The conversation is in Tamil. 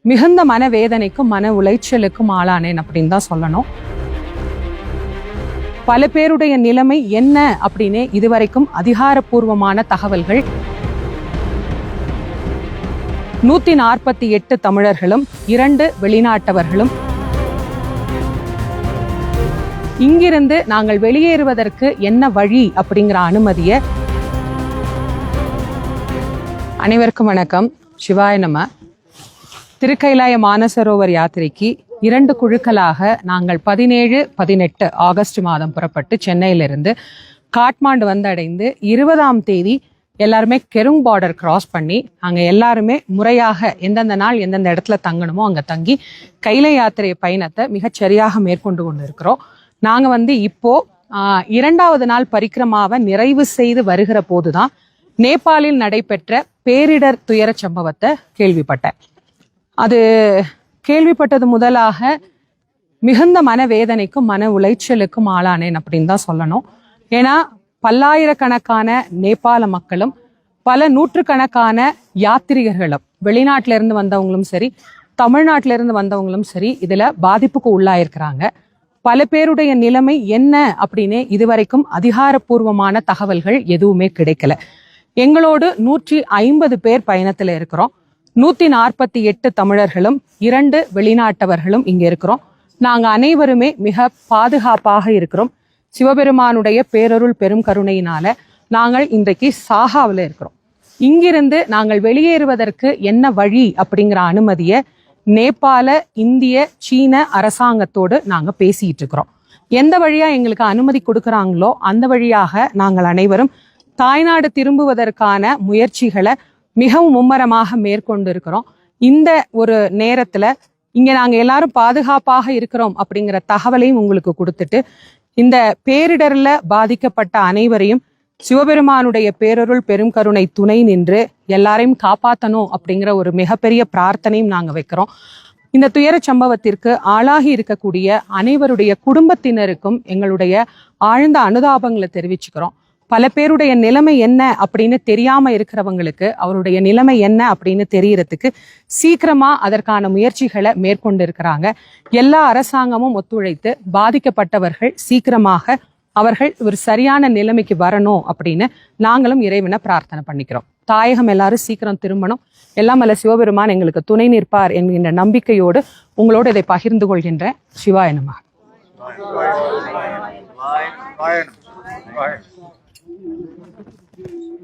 மிகுந்த மனவேதனைக்கும் மன உளைச்சலுக்கும் ஆளானேன் அப்படின்னு தான் சொல்லணும். பல பேருடைய நிலைமை என்ன அப்படின்னு இதுவரைக்கும் அதிகாரப்பூர்வமான தகவல்கள் 148 தமிழர்களும் 2 வெளிநாட்டவர்களும் இங்கிருந்து நாங்கள் வெளியேறுவதற்கு என்ன வழி அப்படிங்கிற அனுமதியை. அனைவருக்கும் வணக்கம். சிவாய நம. திருக்கைலாய மானசரோவர் யாத்திரைக்கு 2 குழுக்களாக நாங்கள் 17, 18 ஆகஸ்ட் மாதம் புறப்பட்டு சென்னையிலிருந்து காட்மாண்டு வந்தடைந்து 20ஆம் தேதி எல்லாருமே கெருங் பார்டர் கிராஸ் பண்ணி நாங்கள் எல்லாருமே முறையாக எந்தெந்த நாள் எந்தெந்த இடத்துல தங்கணுமோ அங்கே தங்கி கைலை யாத்திரை பயணத்தை மிகச்சரியாக மேற்கொண்டு கொண்டு இருக்கிறோம். நாங்கள் இப்போ 2வது நாள் பரிக்கிரமாவை நிறைவு செய்து வருகிற போதுதான் நேபாளில் நடைபெற்ற பேரிடர் துயர சம்பவத்தை கேள்விப்பட்டேன். அது கேள்விப்பட்டது முதலாக மிகுந்த மனவேதனைக்கும் மன உளைச்சலுக்கும் ஆளானேன் அப்படின்னு தான் சொல்லணும். ஏன்னா பல்லாயிரக்கணக்கான நேபாள மக்களும் பல நூற்றுக்கணக்கான யாத்திரிகர்களும் வெளிநாட்டில இருந்து வந்தவங்களும் சரி தமிழ்நாட்டில இருந்து வந்தவங்களும் சரி இதுல பாதிப்புக்கு உள்ளாயிருக்கிறாங்க. பல பேருடைய நிலைமை என்ன அப்படின்னு இதுவரைக்கும் அதிகாரப்பூர்வமான தகவல்கள் எதுவுமே கிடைக்கல. எங்களோடு 150 பேர் பயணத்துல இருக்கிறோம். 148 தமிழர்களும் 2 வெளிநாட்டவர்களும் இங்க இருக்கிறோம். நாங்க அனைவருமே மிக பாதுகாப்பாக இருக்கிறோம். சிவபெருமானுடைய பேரருள் பெரும் கருணையினால நாங்கள் இன்றைக்கு சாகாவில் இருக்கிறோம். இங்கிருந்து நாங்கள் வெளியேறுவதற்கு என்ன வழி அப்படிங்கிற அனுமதியை நேபாள, இந்திய, சீன அரசாங்கத்தோடு நாங்க பேசிட்டு இருக்கிறோம். எந்த வழியா எங்களுக்கு அனுமதி கொடுக்கறாங்களோ அந்த வழியாக நாங்கள் அனைவரும் தாய்நாடு திரும்புவதற்கான முயற்சிகளை மிகவும் மும்மரமாக மேற்கொண்டு இருக்கிறோம். இந்த ஒரு நேரத்துல இங்க நாங்க எல்லாரும் பாதுகாப்பாக இருக்கிறோம் அப்படிங்கிற தகவலையும் உங்களுக்கு கொடுத்துட்டு இந்த பேரிடர்ல பாதிக்கப்பட்ட அனைவரையும் சிவபெருமானுடைய பேரருள் பெரும் கருணை துணை நின்று எல்லாரையும் காப்பாற்றணும் அப்படிங்கிற ஒரு மிகப்பெரிய பிரார்த்தனையும் நாங்க வைக்கிறோம். இந்த துயர சம்பவத்திற்கு ஆளாகி இருக்கக்கூடிய அனைவருடைய குடும்பத்தினருக்கும் எங்களுடைய ஆழ்ந்த அனுதாபங்களை தெரிவிச்சுக்கிறோம். பல பேருடைய நிலைமை என்ன அப்படின்னு தெரியாம இருக்கிறவங்களுக்கு அவருடைய நிலைமை என்ன அப்படின்னு தெரியறதுக்கு சீக்கிரமா அதற்கான முயற்சிகளை மேற்கொண்டு இருக்கிறாங்க. எல்லா அரசாங்கமும் ஒத்துழைத்து பாதிக்கப்பட்டவர்கள் சீக்கிரமாக அவர்கள் ஒரு சரியான நிலைமைக்கு வரணும் அப்படின்னு நாங்களும் இறைவனை பிரார்த்தனை பண்ணிக்கிறோம். தாயகம் எல்லாரும் சீக்கிரம் திரும்பணும். எல்லாம் அல்ல சிவபெருமான் எங்களுக்கு துணை நிற்பார் என்கின்ற நம்பிக்கையோடு உங்களோடு இதை பகிர்ந்து கொள்கின்றேன். சிவாய நமः.